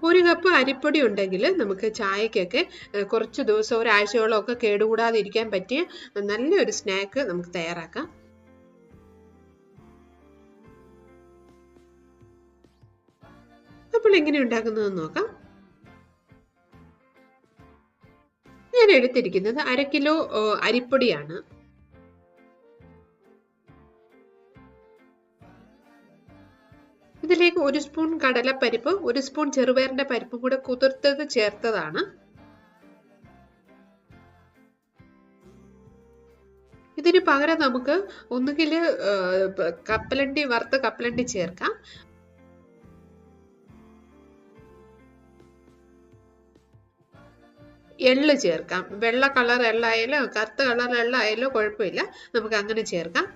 ഒരു കപ്പ് അരിപ്പൊടി ഉണ്ടെങ്കിൽ നമുക്ക് ചായക്കൊക്കെ കുറച്ച് ദിവസം ഒരാഴ്ചയോളം ഒക്കെ കേടുകൂടാതെ ഇരിക്കാൻ പറ്റിയ നല്ലൊരു സ്നാക്ക് നമുക്ക് തയ്യാറാക്കാം. അപ്പോൾ എങ്ങനെ ഉണ്ടാക്കുന്നതെന്ന് നോക്കാം. ഞാൻ എടുത്തിരിക്കുന്നത് 1/2 കിലോ അരിപ്പൊടിയാണ്. ഇതിലേക്ക് 1 സ്പൂൺ കടലപ്പരിപ്പ്, 1 സ്പൂൺ ചെറുപയറിന്റെ പരിപ്പും കൂടെ കുതിർത്തത് ചേർത്തതാണ്. ഇതിന് പകരം നമുക്ക് ഒന്നുകിൽ കപ്പലണ്ടി, വറുത്ത കപ്പലണ്ടി ചേർക്കാം. എള്ള് ചേർക്കാം. വെള്ള കളർ എള്ളായാലോ കറുത്ത കളർ എള്ളായാലോ കുഴപ്പമില്ല, നമുക്ക് അങ്ങനെ ചേർക്കാം.